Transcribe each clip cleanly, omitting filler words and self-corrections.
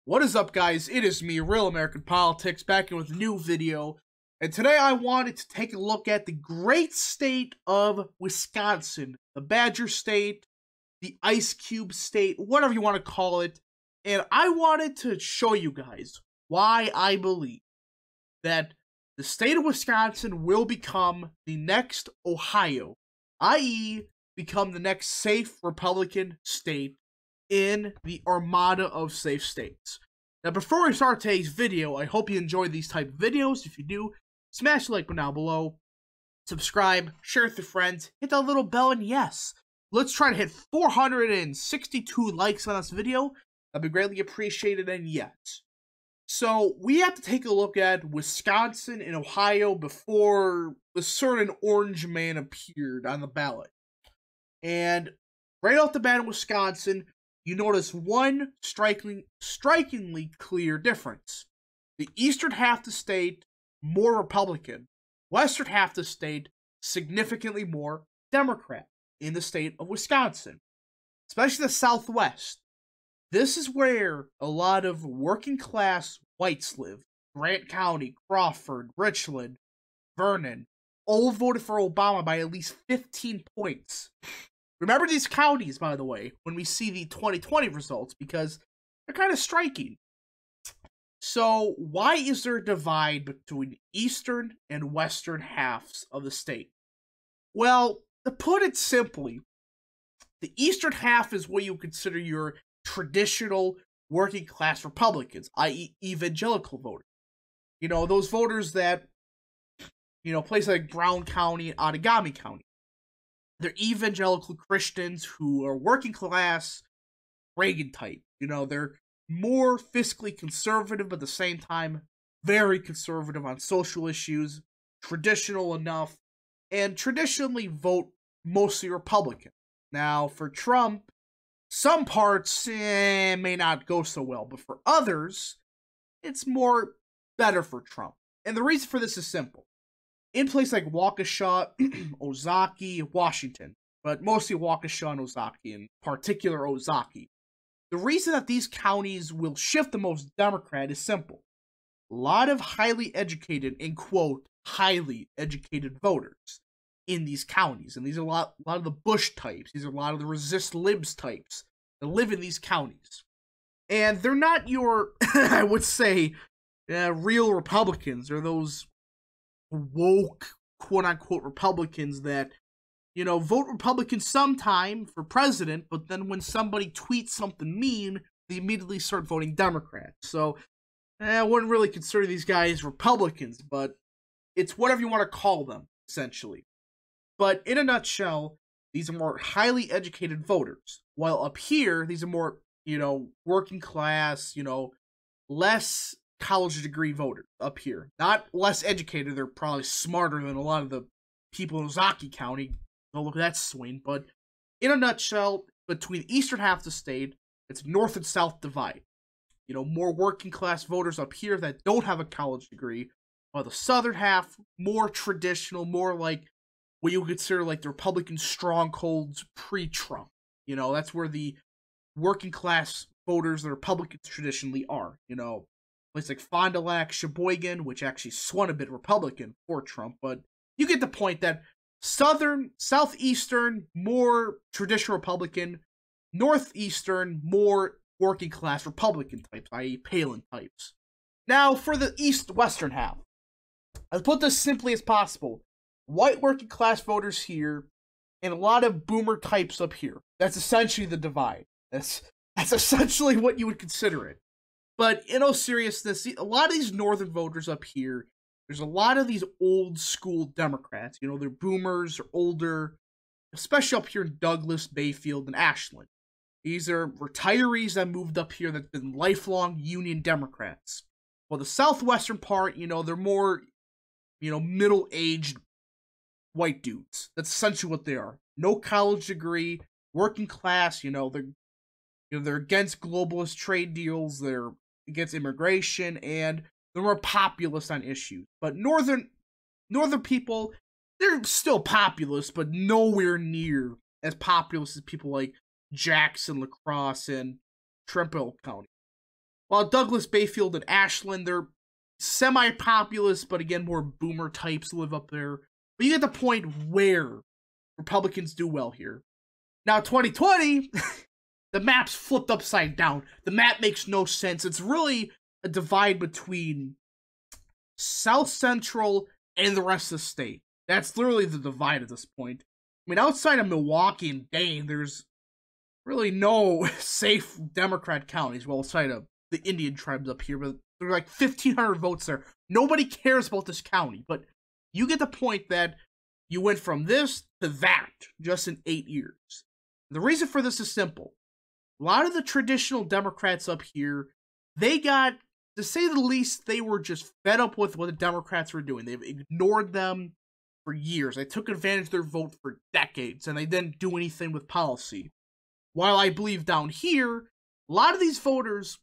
What is up, guys? It is me, Real American Politics, back in with a new video. And today I wanted to take a look at the great state of Wisconsin, the Badger State, the Ice Cube State, whatever you want to call it. And I wanted to show you guys why I believe that the state of Wisconsin will become the next Ohio, i.e., become the next safe Republican state in the armada of safe states. Now, before we start today's video, I hope you enjoy these type of videos. If you do, smash the like button down below, subscribe, share with your friends, hit that little bell, and yes, let's try to hit 462 likes on this video. That'd be greatly appreciated, and yes. So, we have to take a look at Wisconsin and Ohio before a certain orange man appeared on the ballot. And right off the bat in Wisconsin, you notice one strikingly clear difference. The eastern half of the state, more Republican. Western half of the state, significantly more Democrat in the state of Wisconsin. Especially the Southwest. This is where a lot of working class whites live. Grant County, Crawford, Richland, Vernon, all voted for Obama by at least 15 points. Remember these counties, by the way, when we see the 2020 results, because they're kind of striking. So, why is there a divide between eastern and western halves of the state? Well, to put it simply, the eastern half is what you consider your traditional working class Republicans, i.e. evangelical voters. You know, those voters that, places like Brown County and Outagamie County. They're evangelical Christians who are working class, Reagan type. They're more fiscally conservative, but at the same time, very conservative on social issues, traditional enough, and traditionally vote mostly Republican. Now, for Trump, some parts may not go so well, but for others, it's more better for Trump. And the reason for this is simple. In places like Waukesha, Ozaukee, Washington, but mostly Waukesha and Ozaukee, in particular Ozaukee. The reason that these counties will shift the most Democrat is simple. A lot of highly educated, in quote, highly educated voters in these counties. And these are a lot of the Bush types. These are a lot of the resist libs types that live in these counties. And they're not your, I would say, real Republicans. They're those woke, quote-unquote, Republicans that, vote Republican sometime for president, but then when somebody tweets something mean, they immediately start voting Democrat. So, I wouldn't really consider these guys Republicans, but it's whatever you want to call them, essentially. But in a nutshell, these are more highly educated voters, while up here, these are more, working class, less college degree voters up here. Not less educated, they're probably smarter than a lot of the people in Ozaukee County. Don't look at that swing, but in a nutshell, between the eastern half of the state, it's north and south divide. More working class voters up here that don't have a college degree, while the southern half, more traditional, more like what you would consider like the Republican strongholds pre-Trump. That's where the working class voters, the Republicans traditionally are, places like Fond du Lac, Sheboygan, which actually swung a bit Republican for Trump, but you get the point that southeastern, more traditional Republican, northeastern, more working class Republican types, i.e. Palin types. Now, for the western half, I'll put this simply as possible. White working class voters here, and a lot of boomer types up here. That's essentially the divide. That's essentially what you would consider it. But in all seriousness, a lot of these northern voters up here, there's a lot of these old school Democrats. They're boomers, or older, especially up here in Douglas, Bayfield, and Ashland. These are retirees that moved up here that've been lifelong Union Democrats. Well, the southwestern part, they're more, middle-aged white dudes. That's essentially what they are. No college degree, working class, they're against globalist trade deals, they're against immigration, and they're more populist on issues. But northern people, they're still populist, but nowhere near as populist as people like Jackson, La Crosse, and Trumbull County. While Douglas, Bayfield, and Ashland, they're semi-populous, but again, more boomer types live up there. But you get the point where Republicans do well here. Now, 2020, the map's flipped upside down. The map makes no sense. It's really a divide between South Central and the rest of the state. That's literally the divide at this point. I mean, outside of Milwaukee and Dane, there's really no safe Democrat counties. Well, outside of the Indian tribes up here, but there are like 1,500 votes there. Nobody cares about this county, but you get the point that you went from this to that just in 8 years. The reason for this is simple. A lot of the traditional Democrats up here, they got, to say the least, they were just fed up with what the Democrats were doing. They've ignored them for years. They took advantage of their vote for decades, and they didn't do anything with policy. While I believe down here, a lot of these voters,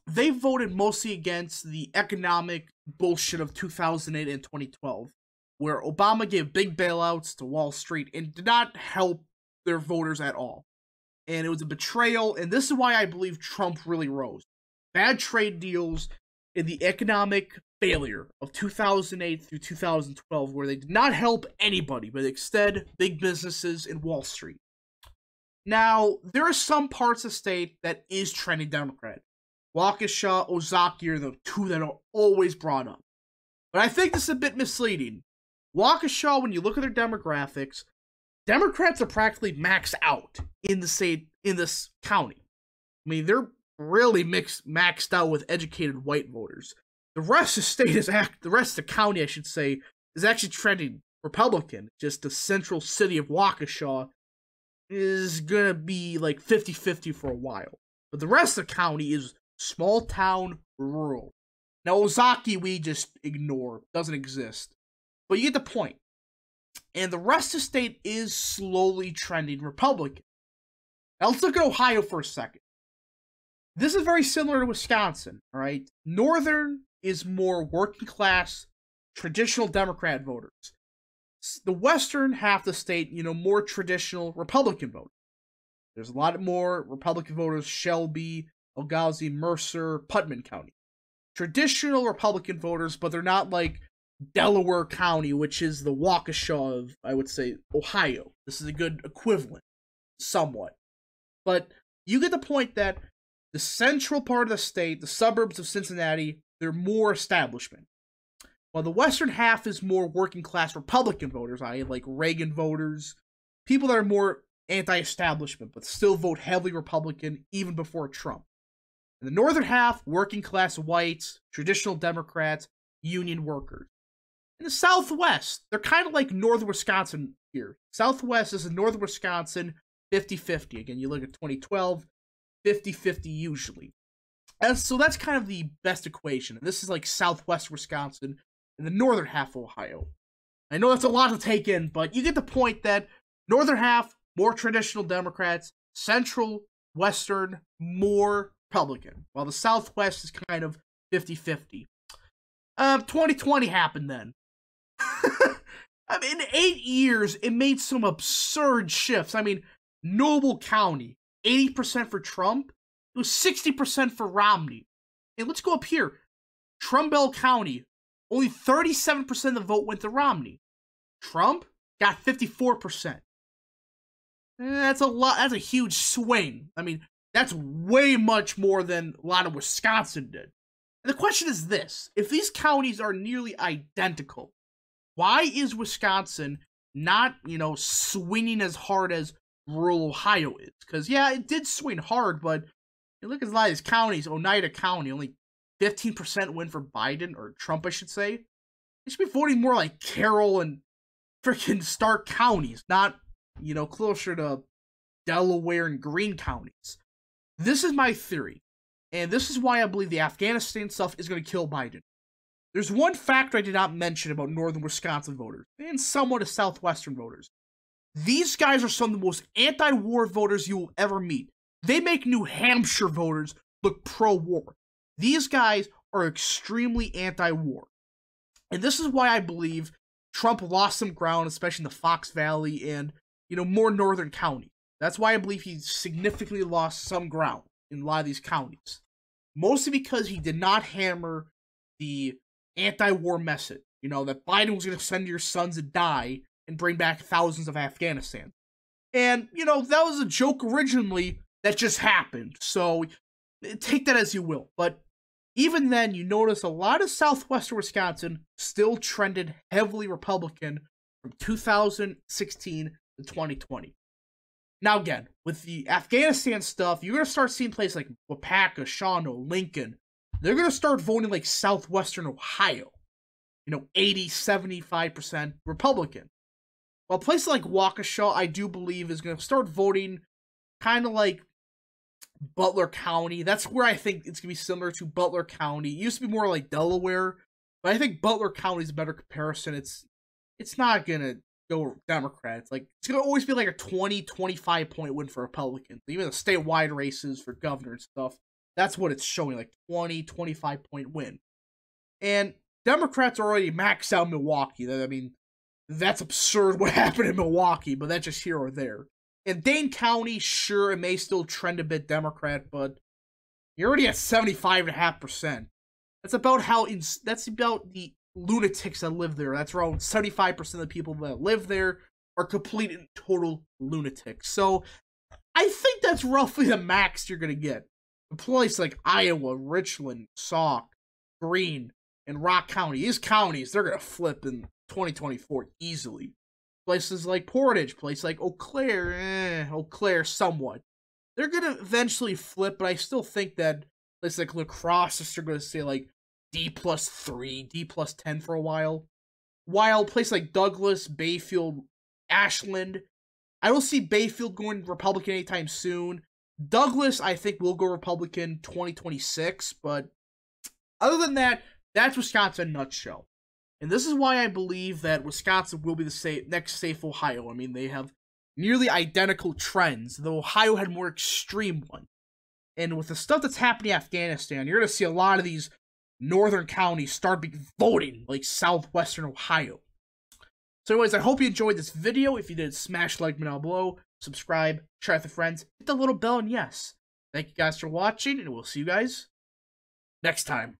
they voted mostly against the economic bullshit of 2008 and 2012, where Obama gave big bailouts to Wall Street and did not help their voters at all. And it was a betrayal, and this is why I believe Trump really rose. Bad trade deals and the economic failure of 2008 through 2012, where they did not help anybody, but instead big businesses and Wall Street. Now, there are some parts of the state that is trending Democrat. Waukesha, Ozaukee are the two that are always brought up. But I think this is a bit misleading. Waukesha, when you look at their demographics, Democrats are practically maxed out in the state, in this county. I mean, they're really maxed out with educated white voters. The rest of the state is the rest of the county, I should say, is actually trending Republican. Just the central city of Waukesha is gonna be like 50-50 for a while. But the rest of the county is small town, rural. Now, Ozaukee, we just ignore. Doesn't exist. But you get the point. And the rest of the state is slowly trending Republican. Now, let's look at Ohio for a second. This is very similar to Wisconsin, all right? Northern is more working class, traditional Democrat voters. The western half of the state, more traditional Republican voters. There's a lot more Republican voters, Shelby, Algazi, Mercer, Putnam County. Traditional Republican voters, but they're not like Delaware County, which is the Waukesha of, I would say, Ohio. This is a good equivalent, somewhat. But you get the point that the central part of the state, the suburbs of Cincinnati, they're more establishment. While the western half is more working class Republican voters, i.e. like Reagan voters, people that are more anti-establishment, but still vote heavily Republican even before Trump. And the northern half, working class whites, traditional Democrats, union workers. In the Southwest, they're kind of like northern Wisconsin here. Southwest is in northern Wisconsin, 50-50. Again, you look at 2012, 50-50 usually. And so that's kind of the best equation. And this is like Southwest Wisconsin and the northern half of Ohio. I know that's a lot to take in, but you get the point that northern half, more traditional Democrats, central, western, more Republican, while the Southwest is kind of 50-50. 2020 happened then. I mean, in 8 years, it made some absurd shifts. I mean, Noble County, 80% for Trump. It was 60% for Romney. And let's go up here. Trumbull County, only 37% of the vote went to Romney. Trump got 54%. That's a lot. That's a huge swing. I mean, that's way much more than a lot of Wisconsin did. And the question is this. If these counties are nearly identical, why is Wisconsin not, swinging as hard as rural Ohio is? Because, yeah, it did swing hard, but you look at a lot of these counties. Oneida County, only 15% win for Biden, or Trump, I should say. They should be voting more like Carroll and freaking Stark counties, not, closer to Delaware and Greene counties. This is my theory, and this is why I believe the Afghanistan stuff is going to kill Biden. There's one factor I did not mention about northern Wisconsin voters, and somewhat of southwestern voters. These guys are some of the most anti-war voters you will ever meet. They make New Hampshire voters look pro-war. These guys are extremely anti-war. And this is why I believe Trump lost some ground, especially in the Fox Valley and, more northern counties. That's why I believe he significantly lost some ground in a lot of these counties. mostly because he did not hammer the anti-war message. You know, that Biden was going to send your sons to die and bring back thousands of Afghanistan. And, you know, that was a joke originally that just happened. So take that as you will. But even then, you notice a lot of southwestern Wisconsin still trended heavily Republican from 2016 to 2020. Now again, with the Afghanistan stuff, you're going to start seeing places like Wapaka, Shawano, Lincoln. They're going to start voting like southwestern Ohio. You know, 80, 75% Republican. While places like Waukesha, I do believe, is going to start voting kind of like Butler County. That's where I think it's going to be similar to Butler County. It used to be more like Delaware, but I think Butler County is a better comparison. It's not going to go Democrats. Like, it's going to always be like a 20, 25 point win for Republicans. Even the statewide races for governor and stuff, that's what it's showing, like 20, 25 point win. And Democrats already maxed out Milwaukee. I mean, that's absurd what happened in Milwaukee, but that's just here or there. In Dane County, sure, it may still trend a bit Democrat, but you're already at 75.5%. That's about that's about the lunatics that live there. That's around 75% of the people that live there are complete and total lunatics. So I think that's roughly the max you're gonna get. A place like Iowa, Richland, Sauk, Greene, and Rock County, these counties, they're gonna flip in 2024 easily. Places like Portage, places like Eau Claire somewhat. They're gonna eventually flip, but I still think that places like La Crosse are gonna say like D+3, D+10 for a while. While places like Douglas, Bayfield, Ashland, I don't see Bayfield going Republican anytime soon. Douglas, I think, will go Republican 2026, but other than that, that's Wisconsin in a nutshell. And this is why I believe that Wisconsin will be the next safe Ohio. I mean, they have nearly identical trends, though Ohio had more extreme ones. And with the stuff that's happening in Afghanistan, you're going to see a lot of these northern counties start voting like southwestern Ohio. So anyways, I hope you enjoyed this video. If you did, smash like button down below, subscribe, share with your friends, hit the little bell, and yes. Thank you guys for watching, and we'll see you guys next time.